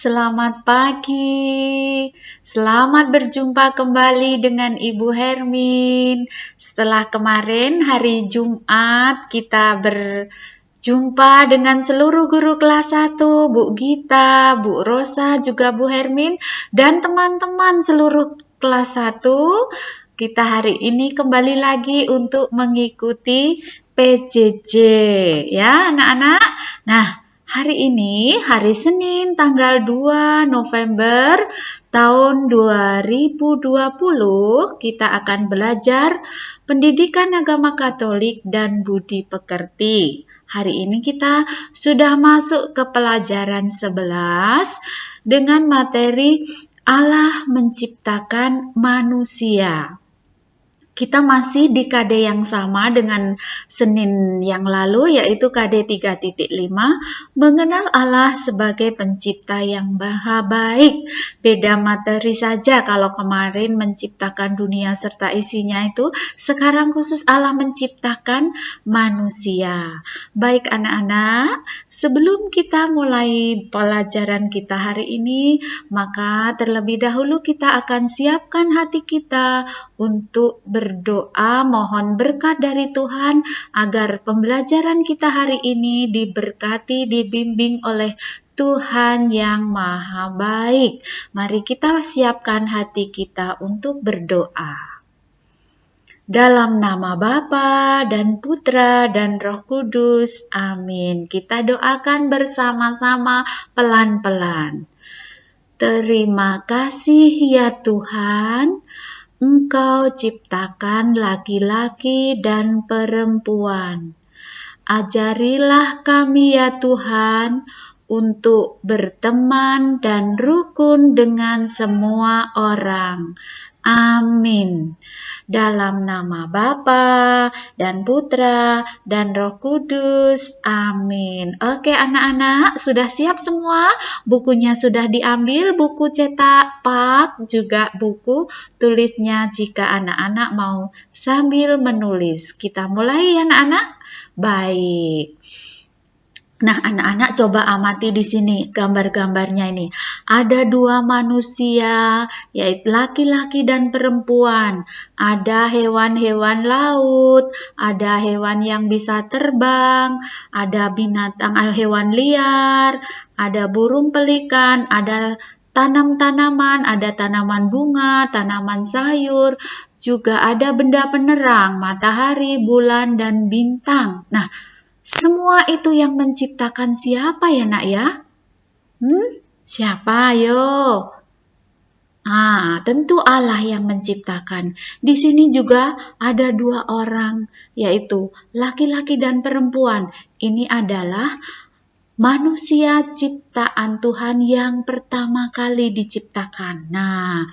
Selamat pagi, selamat berjumpa kembali dengan Ibu Hermin. Setelah kemarin hari Jumat kita berjumpa dengan seluruh guru kelas 1, Bu Gita, Bu Rosa, juga Bu Hermin, dan teman-teman seluruh kelas 1. Kita hari ini kembali lagi untuk mengikuti PJJ ya anak-anak. Nah, hari ini, hari Senin, tanggal 2 November tahun 2020, kita akan belajar pendidikan agama Katolik dan budi pekerti. Hari ini kita sudah masuk ke pelajaran 11 dengan materi Allah menciptakan manusia. Kita masih di KD yang sama dengan Senin yang lalu, yaitu KD 3.5, mengenal Allah sebagai pencipta yang maha baik. Beda materi saja, kalau kemarin menciptakan dunia serta isinya itu, sekarang khusus Allah menciptakan manusia. Baik anak-anak, sebelum kita mulai pelajaran kita hari ini, maka terlebih dahulu kita akan siapkan hati kita untuk berdoa mohon berkat dari Tuhan agar pembelajaran kita hari ini diberkati, dibimbing oleh Tuhan yang maha baik. Mari kita siapkan hati kita untuk berdoa. Dalam nama Bapa dan Putra dan Roh Kudus, amin. Kita doakan bersama-sama pelan-pelan. Terima kasih ya Tuhan, Engkau ciptakan laki-laki dan perempuan. Ajarilah kami ya Tuhan untuk berteman dan rukun dengan semua orang. Amin. Dalam nama Bapa dan Putra dan Roh Kudus. Amin. Oke anak-anak, sudah siap semua? Bukunya sudah diambil, buku cetak pak, juga buku tulisnya jika anak-anak mau sambil menulis. Kita mulai ya anak-anak? Baik. Nah, anak-anak coba amati di sini gambar-gambarnya ini. Ada dua manusia, yaitu laki-laki dan perempuan. Ada hewan-hewan laut, ada hewan yang bisa terbang, ada binatang hewan liar, ada burung pelikan, ada tanam-tanaman, ada tanaman bunga, tanaman sayur, juga ada benda penerang, matahari, bulan, dan bintang. Nah, semua itu yang menciptakan siapa ya nak ya? Siapa ayo? Tentu Allah yang menciptakan. Di sini juga ada dua orang, yaitu laki-laki dan perempuan. Ini adalah manusia ciptaan Tuhan yang pertama kali diciptakan. Nah,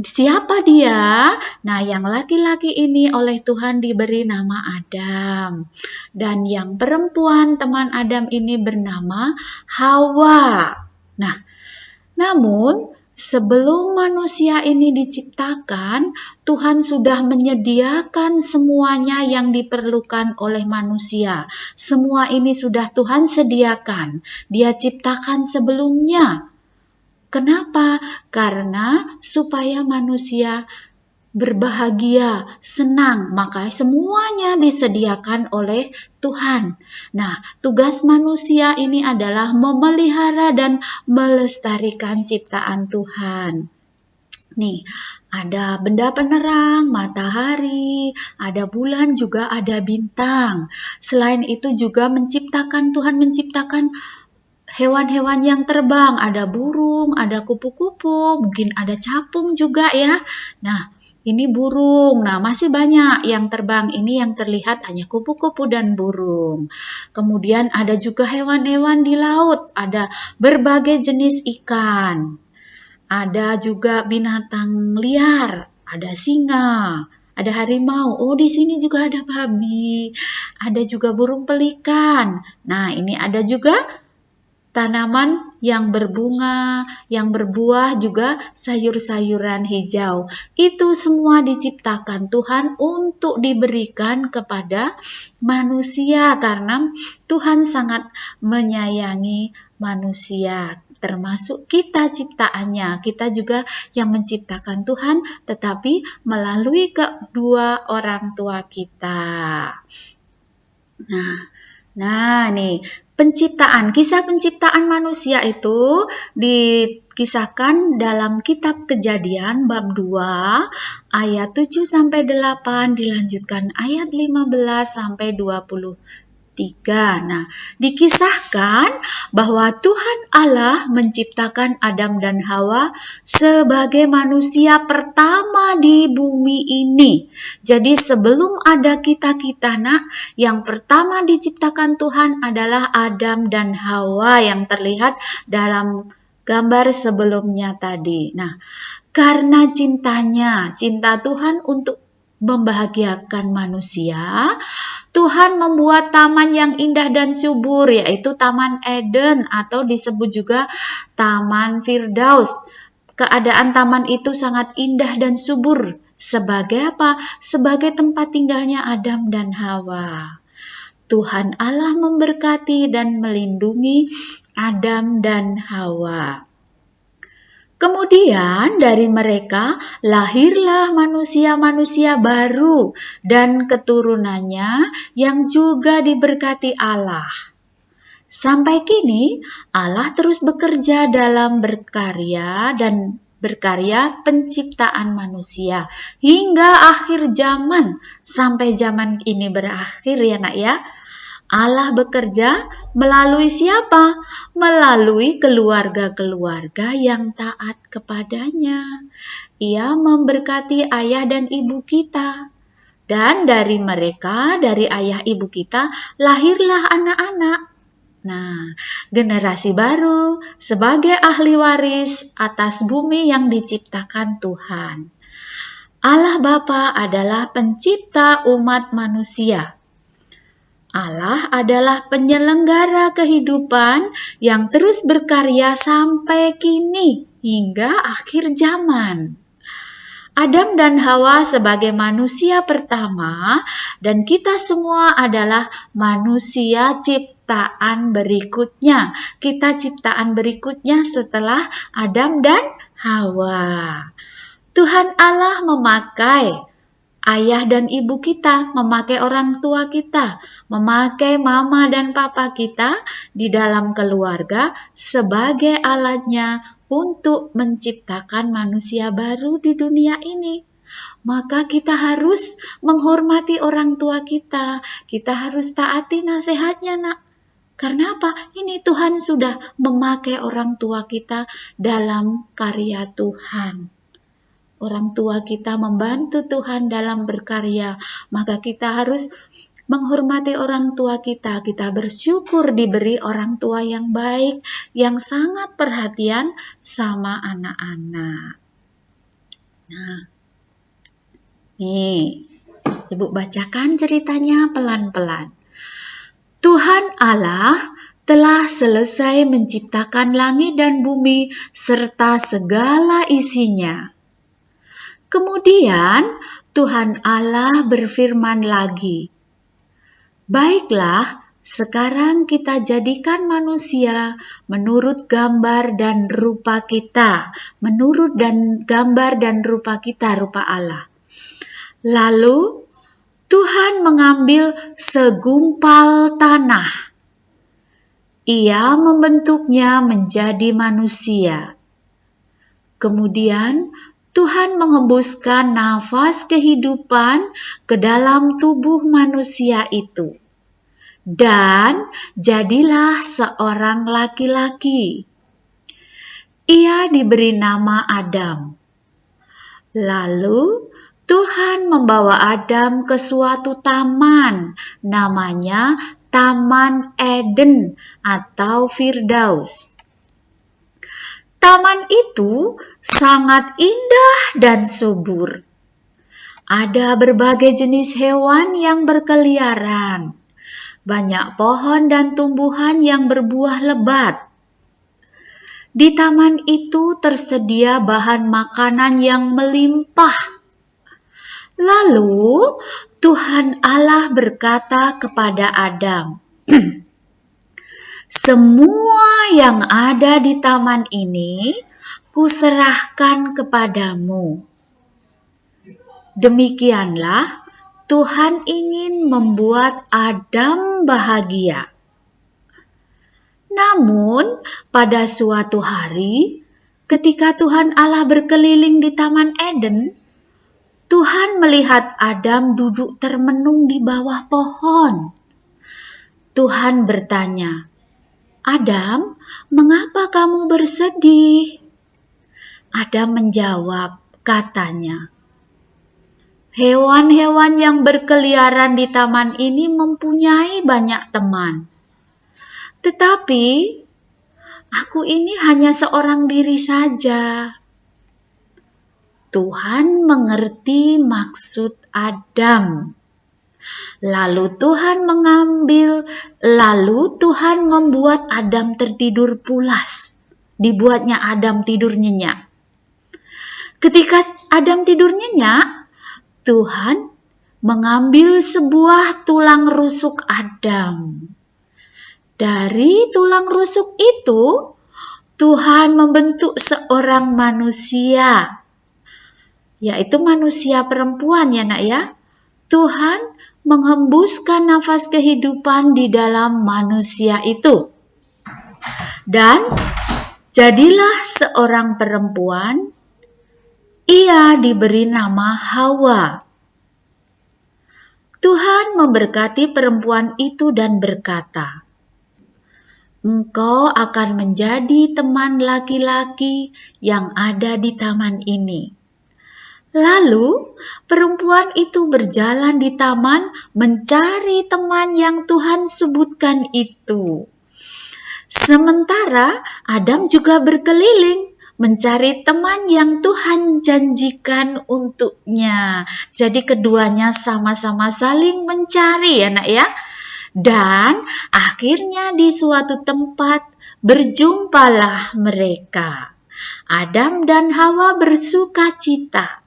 siapa dia? Nah, yang laki-laki ini oleh Tuhan diberi nama Adam. Dan yang perempuan teman Adam ini bernama Hawa. Nah, namun sebelum manusia ini diciptakan, Tuhan sudah menyediakan semuanya yang diperlukan oleh manusia. Semua ini sudah Tuhan sediakan. Dia ciptakan sebelumnya. Kenapa? Karena supaya manusia berbahagia, senang, maka semuanya disediakan oleh Tuhan. Nah, tugas manusia ini adalah memelihara dan melestarikan ciptaan Tuhan. Nih, ada benda penerang, matahari, ada bulan, juga ada bintang. Selain itu juga Tuhan menciptakan hewan-hewan yang terbang, ada burung, ada kupu-kupu, mungkin ada capung juga ya. Nah, ini burung. Nah, masih banyak yang terbang. Ini yang terlihat hanya kupu-kupu dan burung. Kemudian ada juga hewan-hewan di laut. Ada berbagai jenis ikan. Ada juga binatang liar. Ada singa. Ada harimau. Oh, di sini juga ada babi. Ada juga burung pelikan. Nah, ini ada juga tanaman yang berbunga, yang berbuah, juga sayur-sayuran hijau. Itu semua diciptakan Tuhan untuk diberikan kepada manusia karena Tuhan sangat menyayangi manusia. termasuk kita ciptaannya. Kita juga yang menciptakan Tuhan, tetapi melalui kedua orang tua kita. Nah nih, kisah penciptaan manusia itu dikisahkan dalam kitab Kejadian bab 2 ayat 7-8, dilanjutkan ayat 15 sampai 23. Nah, dikisahkan bahwa Tuhan Allah menciptakan Adam dan Hawa sebagai manusia pertama di bumi ini. Jadi sebelum ada kita-kita, yang pertama diciptakan Tuhan adalah Adam dan Hawa yang terlihat dalam gambar sebelumnya tadi. Nah, karena cinta Tuhan untuk membahagiakan manusia, Tuhan membuat taman yang indah dan subur, yaitu Taman Eden atau disebut juga Taman Firdaus. Keadaan taman itu sangat indah dan subur. Sebagai apa? Sebagai tempat tinggalnya Adam dan Hawa. Tuhan Allah memberkati dan melindungi Adam dan Hawa. Kemudian dari mereka lahirlah manusia-manusia baru dan keturunannya yang juga diberkati Allah. Sampai kini Allah terus bekerja dalam berkarya penciptaan manusia hingga akhir zaman, sampai zaman ini berakhir ya nak ya. Allah bekerja melalui siapa? Melalui keluarga-keluarga yang taat kepadanya. Ia memberkati ayah dan ibu kita. Dan dari mereka, dari ayah ibu kita, lahirlah anak-anak. Nah, generasi baru sebagai ahli waris atas bumi yang diciptakan Tuhan. Allah Bapa adalah pencipta umat manusia. Allah adalah penyelenggara kehidupan yang terus berkarya sampai kini hingga akhir zaman. Adam dan Hawa sebagai manusia pertama dan kita semua adalah manusia ciptaan berikutnya. Kita ciptaan berikutnya setelah Adam dan Hawa. Tuhan Allah memakai ayah dan ibu kita, memakai orang tua kita, memakai mama dan papa kita di dalam keluarga sebagai alatnya untuk menciptakan manusia baru di dunia ini. Maka kita harus menghormati orang tua kita. Kita harus taati nasihatnya, nak. Karena apa? Ini Tuhan sudah memakai orang tua kita dalam karya Tuhan. Orang tua kita membantu Tuhan dalam berkarya, maka kita harus menghormati orang tua kita. Kita bersyukur diberi orang tua yang baik, yang sangat perhatian sama anak-anak. Nah, nih, Ibu bacakan ceritanya pelan-pelan. Tuhan Allah telah selesai menciptakan langit dan bumi serta segala isinya. Kemudian Tuhan Allah berfirman lagi, "Baiklah, sekarang kita jadikan manusia menurut gambar dan rupa kita, rupa Allah." Lalu Tuhan mengambil segumpal tanah. Ia membentuknya menjadi manusia. Kemudian Tuhan menghembuskan nafas kehidupan ke dalam tubuh manusia itu. Dan jadilah seorang laki-laki. Ia diberi nama Adam. Lalu Tuhan membawa Adam ke suatu taman, namanya Taman Eden atau Firdaus. Taman itu sangat indah dan subur. Ada berbagai jenis hewan yang berkeliaran, banyak pohon dan tumbuhan yang berbuah lebat. Di taman itu tersedia bahan makanan yang melimpah. Lalu Tuhan Allah berkata kepada Adam, Semua yang ada di taman ini kuserahkan kepadamu. Demikianlah Tuhan ingin membuat Adam bahagia. Namun, pada suatu hari, ketika Tuhan Allah berkeliling di Taman Eden, Tuhan melihat Adam duduk termenung di bawah pohon. Tuhan bertanya, "Adam, mengapa kamu bersedih?" Adam menjawab, katanya, "Hewan-hewan yang berkeliaran di taman ini mempunyai banyak teman. Tetapi aku ini hanya seorang diri saja." Tuhan mengerti maksud Adam. Lalu Tuhan membuat Adam tertidur pulas. Dibuatnya Adam tidur nyenyak. Ketika Adam tidur nyenyak, Tuhan mengambil sebuah tulang rusuk Adam. Dari tulang rusuk itu, Tuhan membentuk seorang manusia, yaitu manusia perempuan ya nak ya. Tuhan menghembuskan nafas kehidupan di dalam manusia itu. Dan jadilah seorang perempuan, ia diberi nama Hawa. Tuhan memberkati perempuan itu dan berkata, "Engkau akan menjadi teman laki-laki yang ada di taman ini." Lalu perempuan itu berjalan di taman mencari teman yang Tuhan sebutkan itu. Sementara Adam juga berkeliling mencari teman yang Tuhan janjikan untuknya. Jadi keduanya sama-sama saling mencari ya nak ya. Dan akhirnya di suatu tempat berjumpalah mereka. Adam dan Hawa bersuka cita.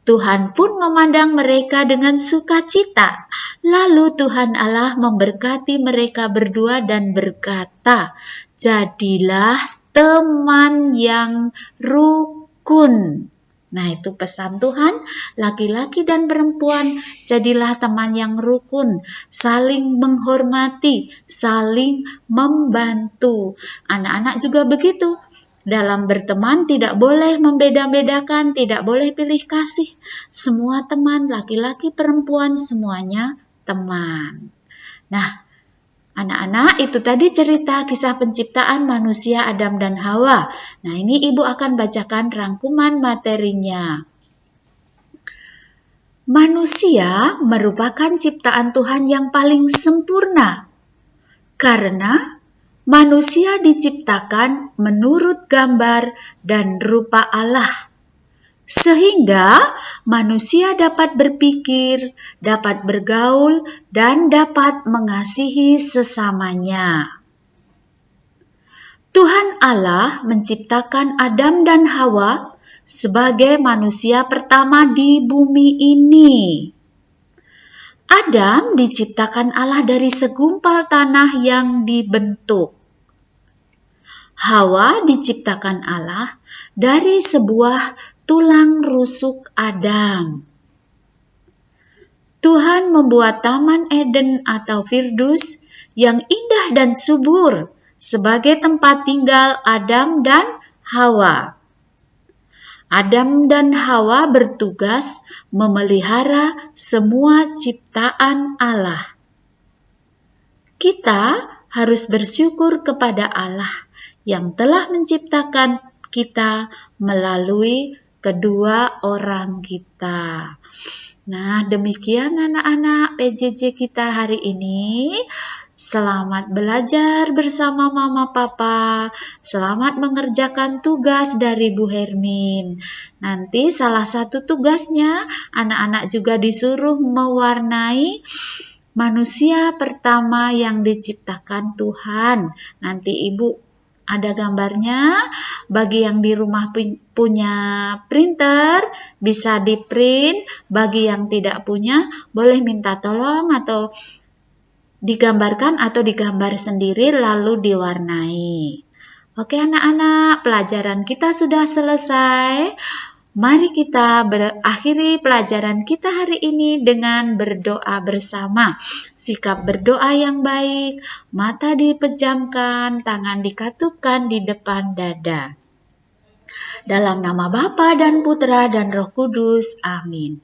Tuhan pun memandang mereka dengan sukacita. Lalu Tuhan Allah memberkati mereka berdua dan berkata, "Jadilah teman yang rukun." Nah, itu pesan Tuhan, laki-laki dan perempuan, jadilah teman yang rukun, saling menghormati, saling membantu. Anak-anak juga begitu. Dalam berteman tidak boleh membeda-bedakan, tidak boleh pilih kasih. Semua teman, laki-laki, perempuan, semuanya teman. Nah, anak-anak, itu tadi cerita kisah penciptaan manusia Adam dan Hawa. Nah, ini Ibu akan bacakan rangkuman materinya. Manusia merupakan ciptaan Tuhan yang paling sempurna karena manusia diciptakan menurut gambar dan rupa Allah, sehingga manusia dapat berpikir, dapat bergaul, dan dapat mengasihi sesamanya. Tuhan Allah menciptakan Adam dan Hawa sebagai manusia pertama di bumi ini. Adam diciptakan Allah dari segumpal tanah yang dibentuk. Hawa diciptakan Allah dari sebuah tulang rusuk Adam. Tuhan membuat Taman Eden atau Firdus yang indah dan subur sebagai tempat tinggal Adam dan Hawa. Adam dan Hawa bertugas memelihara semua ciptaan Allah. Kita harus bersyukur kepada Allah yang telah menciptakan kita melalui kedua orang kita. Nah, demikian anak-anak PJJ kita hari ini. Selamat belajar bersama Mama Papa. Selamat mengerjakan tugas dari Bu Hermin. Nanti salah satu tugasnya anak-anak juga disuruh mewarnai manusia pertama yang diciptakan Tuhan. Nanti Ibu ada gambarnya. Bagi yang di rumah punya printer, bisa di-print. Bagi yang tidak punya, boleh minta tolong atau digambarkan atau digambar sendiri lalu diwarnai. Oke anak-anak, pelajaran kita sudah selesai. Mari kita berakhiri pelajaran kita hari ini dengan berdoa bersama. Sikap berdoa yang baik, mata dipejamkan, tangan dikatupkan di depan dada. Dalam nama Bapa dan Putra dan Roh Kudus, amin.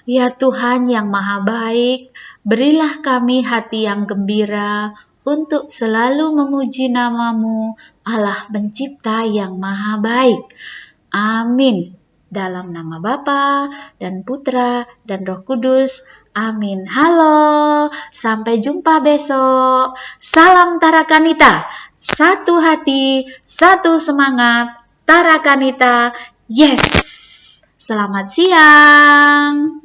Ya Tuhan yang Maha Baik, berilah kami hati yang gembira untuk selalu memuji nama-Mu, Allah Pencipta yang Maha Baik. Amin. Dalam nama Bapa dan Putra dan Roh Kudus. Amin. Halo, sampai jumpa besok. Salam Tarakanita. Satu hati, satu semangat. Tarakanita. Yes. Selamat siang.